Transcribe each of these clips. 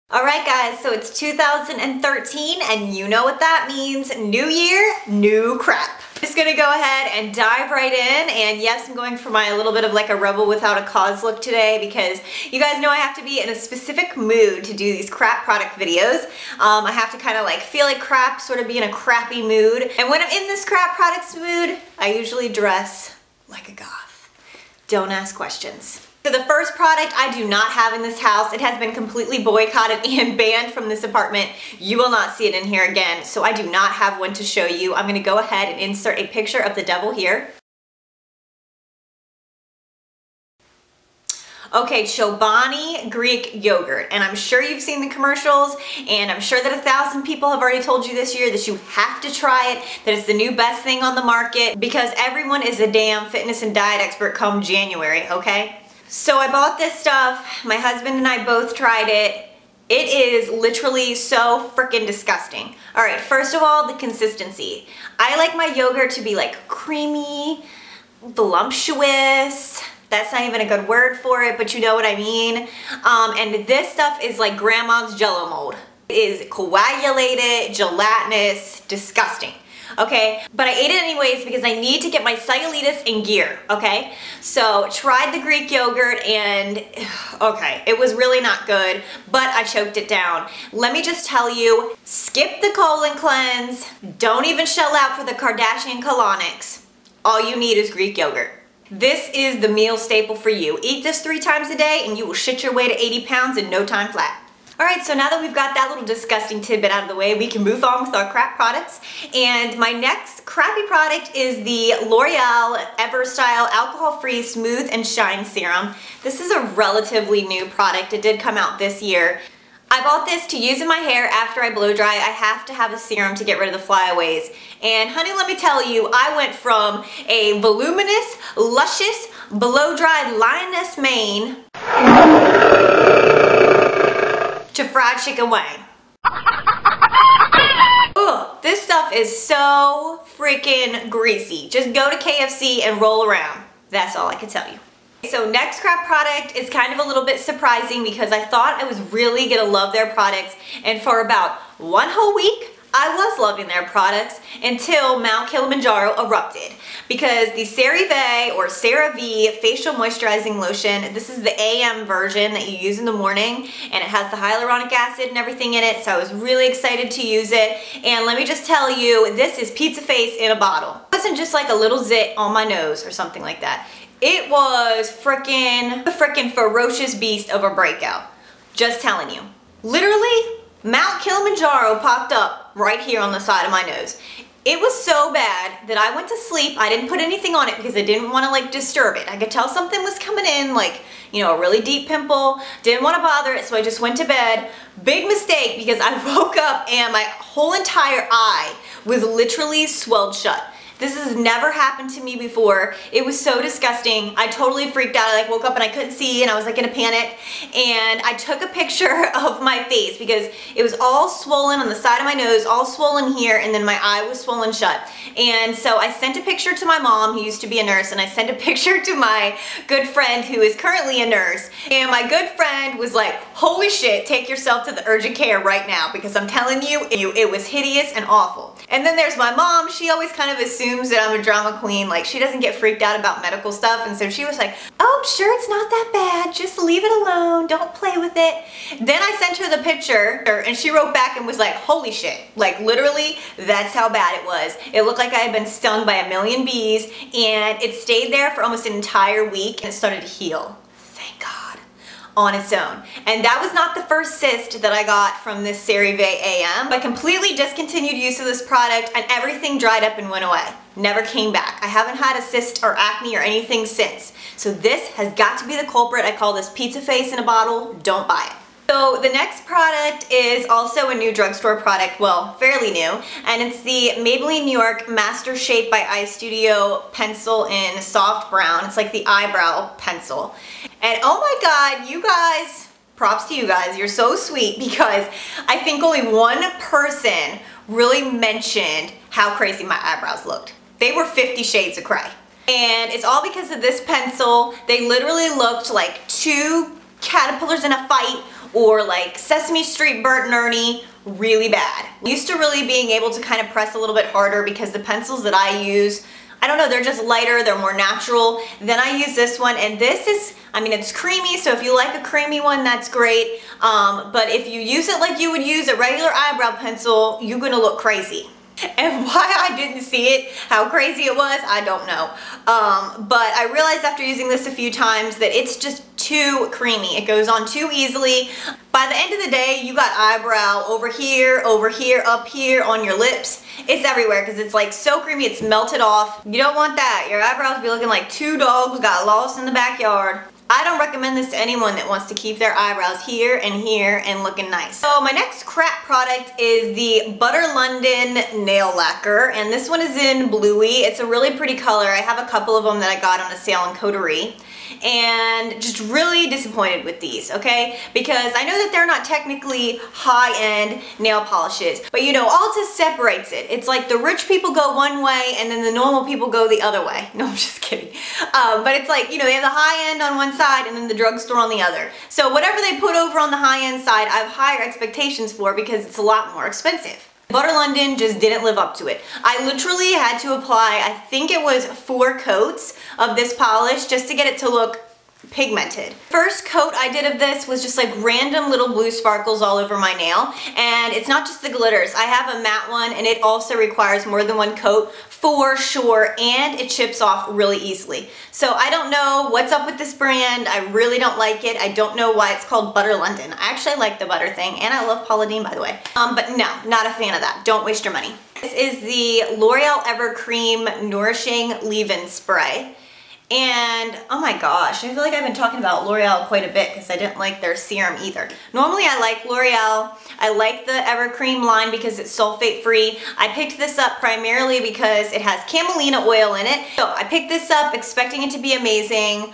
Alright guys, so it's 2013 and you know what that means. New year, new crap. Just gonna go ahead and dive right in, and yes, I'm going for my little bit of like a rebel without a cause look today because you guys know I have to be in a specific mood to do these crap product videos. I have to kind of like feel like crap, sort of be in a crappy mood, and when I'm in this crap products mood, I usually dress like a goth. Don't ask questions. So the first product I do not have in this house. It has been completely boycotted and banned from this apartment. You will not see it in here again, so I do not have one to show you. I'm gonna go ahead and insert a picture of the devil here. Okay, Chobani Greek yogurt, and I'm sure you've seen the commercials, and I'm sure that 1,000 people have already told you this year that you have to try it, that it's the new best thing on the market, because everyone is a damn fitness and diet expert come January, okay? So I bought this stuff, my husband and I both tried it. It is literally so freaking disgusting. All right, first of all, the consistency. I like my yogurt to be like creamy, voluptuous. That's not even a good word for it, but you know what I mean. And this stuff is like grandma's Jell-O mold. It is coagulated, gelatinous, disgusting. Okay, but I ate it anyways because I need to get my cellulitis in gear, okay? So tried the Greek yogurt and okay, it was really not good, but I choked it down. Let me just tell you, skip the colon cleanse, don't even shell out for the Kardashian colonics. All you need is Greek yogurt. This is the meal staple for you. Eat this 3 times a day and you will shit your way to 80 pounds in no time flat. Alright, so now that we've got that little disgusting tidbit out of the way, we can move on with our crap products. And my next crappy product is the L'Oreal Everstyle Alcohol-Free Smooth and Shine Serum. This is a relatively new product. It did come out this year. I bought this to use in my hair after I blow dry. I have to have a serum to get rid of the flyaways. And honey, let me tell you, I went from a voluminous, luscious, blow-dried lioness mane to fried chicken wing. Ugh, this stuff is so freaking greasy. Just go to KFC and roll around. That's all I can tell you. So next crap product is kind of a little bit surprising because I thought I was really gonna love their products, and for about 1 whole week, I was loving their products until Mount Kilimanjaro erupted, because the Cerave or Cerave facial moisturizing lotion, this is the AM version that you use in the morning, and it has the hyaluronic acid and everything in it, so I was really excited to use it. And let me just tell you, this is pizza face in a bottle. It wasn't just like a little zit on my nose or something like that. It was a frickin' ferocious beast of a breakout. Just telling you. Literally, Mount Kilimanjaro popped up right here on the side of my nose. It was so bad that I went to sleep. I didn't put anything on it because I didn't want to like disturb it. I could tell something was coming in, like, you know, a really deep pimple. Didn't want to bother it, so I just went to bed. Big mistake, because I woke up and my whole entire eye was literally swelled shut. This has never happened to me before. It was so disgusting. I totally freaked out. I like woke up and I couldn't see, and I was like in a panic. And I took a picture of my face because it was all swollen on the side of my nose, all swollen here, and then my eye was swollen shut. And so I sent a picture to my mom, who used to be a nurse, and I sent a picture to my good friend who is currently a nurse. And my good friend was like, holy shit, take yourself to the urgent care right now, because I'm telling you, it was hideous and awful. And then there's my mom. She always kind of assumes that I'm a drama queen. Like, she doesn't get freaked out about medical stuff, and so she was like, oh, I'm sure it's not that bad, just leave it alone, don't play with it. Then I sent her the picture, and she wrote back and was like, holy shit, like literally, that's how bad it was. It looked like I had been stung by 1,000,000 bees, and it stayed there for almost an entire week, and it started to heal. Thank God. On its own. And that was not the first cyst that I got from this Cerave AM. I completely discontinued use of this product and everything dried up and went away. Never came back. I haven't had a cyst or acne or anything since. So this has got to be the culprit. I call this pizza face in a bottle. Don't buy it. So the next product is also a new drugstore product, well, fairly new, and it's the Maybelline New York Master Shape by Eye Studio pencil in soft brown. It's like the eyebrow pencil. And oh my God, you guys, props to you guys, you're so sweet, because I think only one person really mentioned how crazy my eyebrows looked. They were 50 shades of cray. And it's all because of this pencil. They literally looked like 2 caterpillars in a fight, or like Sesame Street Bert and Ernie, really bad. I'm used to really being able to kind of press a little bit harder because the pencils that I use, I don't know, they're just lighter, they're more natural. Then I use this one, and this is, I mean, it's creamy, so if you like a creamy one, that's great. But if you use it like you would use a regular eyebrow pencil, you're gonna look crazy. And why I didn't see it, how crazy it was, I don't know. But I realized after using this a few times that it's just too creamy. It goes on too easily. By the end of the day, you got eyebrow over here, up here, on your lips. It's everywhere because it's like so creamy, it's melted off. You don't want that. Your eyebrows be looking like two dogs got lost in the backyard. I don't recommend this to anyone that wants to keep their eyebrows here and looking nice. So my next crap product is the Butter London Nail Lacquer, and this one is in Bluey. It's a really pretty color. I have a couple of them that I got on a sale in Coterie, and just really disappointed with these, okay? Because I know that they're not technically high-end nail polishes, but you know, Ulta separates it. It's like the rich people go one way and then the normal people go the other way. No, I'm just kidding. But it's like, you know, they have the high end on one side and then the drugstore on the other. So whatever they put over on the high-end side, I have higher expectations for because it's a lot more expensive. Butter London just didn't live up to it. I literally had to apply, I think it was 4 coats of this polish just to get it to look pigmented. First coat I did of this was just like random little blue sparkles all over my nail, and it's not just the glitters. I have a matte one and it also requires more than 1 coat for sure, and it chips off really easily. So I don't know what's up with this brand. I really don't like it. I don't know why it's called Butter London. I actually like the butter thing, and I love Paula Deen, by the way. But no, not a fan of that. Don't waste your money. This is the L'Oreal Evercream Nourishing Leave-In Spray. And oh my gosh, I feel like I've been talking about L'Oreal quite a bit because I didn't like their serum either. Normally I like L'Oreal. I like the Evercream line because it's sulfate free. I picked this up primarily because it has camelina oil in it. So I picked this up expecting it to be amazing.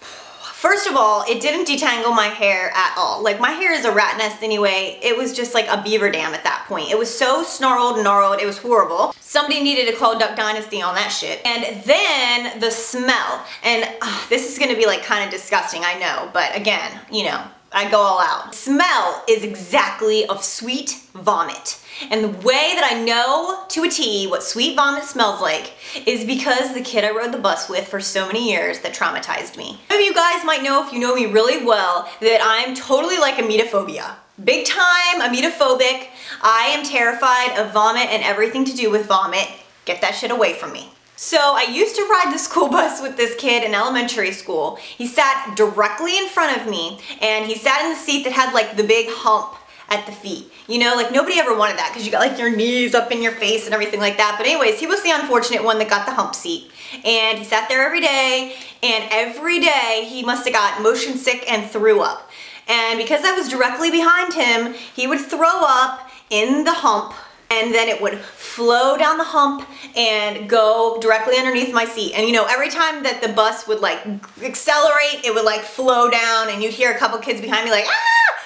First of all, it didn't detangle my hair at all. Like, my hair is a rat nest anyway. It was just like a beaver dam at that point. It was so snarled and gnarled, it was horrible. Somebody needed to call Duck Dynasty on that shit. And then the smell, and this is gonna be like kind of disgusting, I know, but again, you know, I go all out. Smell is exactly of sweet vomit. And the way that I know to a T what sweet vomit smells like is because the kid I rode the bus with for so many years that traumatized me. Some of you guys might know, if you know me really well, that I'm totally like emetophobia. Big time emetophobic. I am terrified of vomit and everything to do with vomit. Get that shit away from me. So I used to ride the school bus with this kid in elementary school. He sat directly in front of me, and he sat in the seat that had like the big hump at the feet. You know, like nobody ever wanted that because you got like your knees up in your face and everything like that. But anyways, he was the unfortunate one that got the hump seat. And he sat there every day, and every day he must have got motion sick and threw up. And because I was directly behind him, he would throw up in the hump, and then it would flow down the hump and go directly underneath my seat. And you know, every time that the bus would like accelerate, it would like flow down, and you'd hear a couple kids behind me like, ah!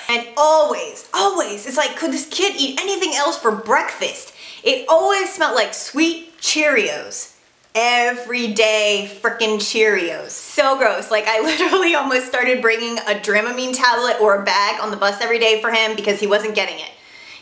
And always, it's like, could this kid eat anything else for breakfast? It always smelled like sweet Cheerios. Everyday frickin' Cheerios. So gross. Like, I literally almost started bringing a Dramamine tablet or a bag on the bus every day for him because he wasn't getting it.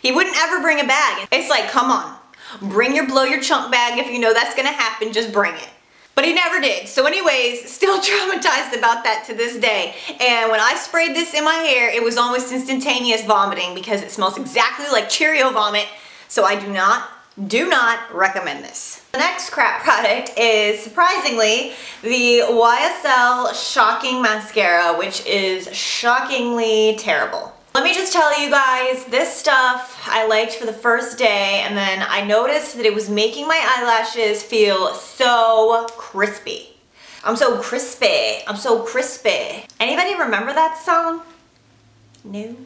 He wouldn't ever bring a bag. It's like, come on, bring your blow your chunk bag. If you know that's gonna happen, just bring it. But he never did. So anyways, still traumatized about that to this day. And when I sprayed this in my hair, it was almost instantaneous vomiting because it smells exactly like Cheerio vomit. So I do not recommend this. The next crap product is, surprisingly, the YSL Shocking Mascara, which is shockingly terrible. Let me just tell you guys, this stuff I liked for the first day, and then I noticed that it was making my eyelashes feel so crispy. I'm so crispy. I'm so crispy. Anybody remember that song? No?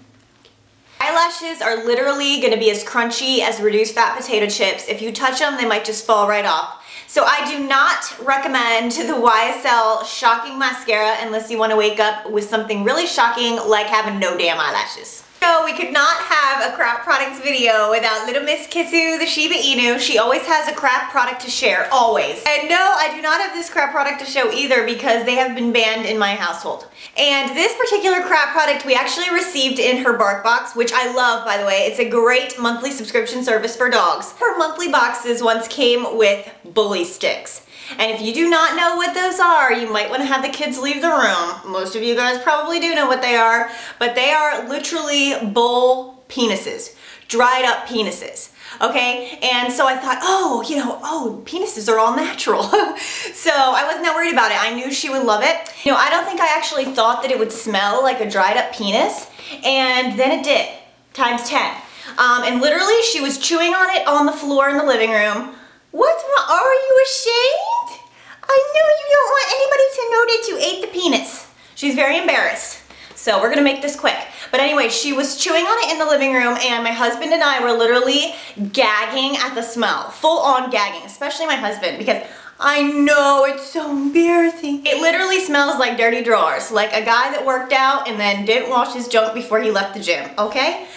Eyelashes are literally gonna be as crunchy as reduced fat potato chips. If you touch them, they might just fall right off. So I do not recommend the YSL Shocking Mascara unless you want to wake up with something really shocking like having no damn eyelashes. So we could not have a crap products video without little Miss Kisu, the Shiba Inu. She always has a crap product to share, always. And no, I do not have this crap product to show either because they have been banned in my household. And this particular crap product we actually received in her bark box, which I love, by the way. It's a great monthly subscription service for dogs. Her monthly boxes once came with bully sticks. And if you do not know what those are, you might want to have the kids leave the room. Most of you guys probably do know what they are, but they are literally bull penises, dried up penises. Okay, and so I thought, oh, penises are all natural. So I wasn't that worried about it. I knew she would love it. I don't think I actually thought that it would smell like a dried up penis, and then it did, times 10. And literally she was chewing on it on the floor in the living room. What's wrong? Are you ashamed? I know you don't want anybody to know that you ate the penis. She's very embarrassed. So we're gonna make this quick. But anyway, she was chewing on it in the living room and my husband and I were literally gagging at the smell. Full on gagging, especially my husband, because I know it's so embarrassing. It literally smells like dirty drawers, like a guy that worked out and then didn't wash his junk before he left the gym, okay?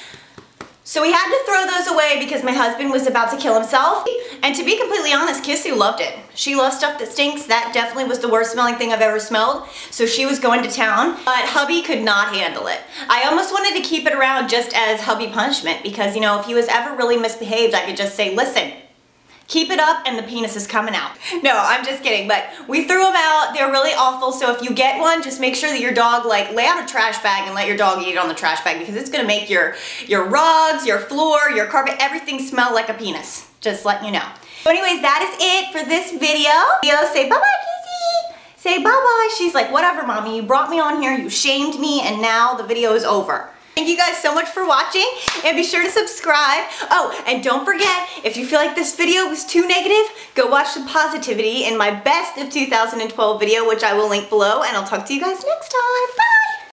So we had to throw those away because my husband was about to kill himself. And to be completely honest, Kisu loved it. She loves stuff that stinks. That definitely was the worst smelling thing I've ever smelled. So she was going to town, but hubby could not handle it. I almost wanted to keep it around just as hubby punishment because, if he was ever really misbehaved, I could just say, listen, keep it up and the penis is coming out. No, I'm just kidding, but we threw them out. They're really awful, so if you get one, just make sure that your dog, lay out a trash bag and let your dog eat it on the trash bag because it's gonna make your rugs, your floor, your carpet, everything smell like a penis. Just letting you know. So anyways, that is it for this video. Say bye-bye, Kizzy. Say bye-bye. She's like, whatever, mommy, you brought me on here, you shamed me, and now the video is over. Thank you guys so much for watching and be sure to subscribe. Oh, and don't forget, if you feel like this video was too negative, go watch some positivity in my best of 2012 video, which I will link below, and I'll talk to you guys next time. Bye!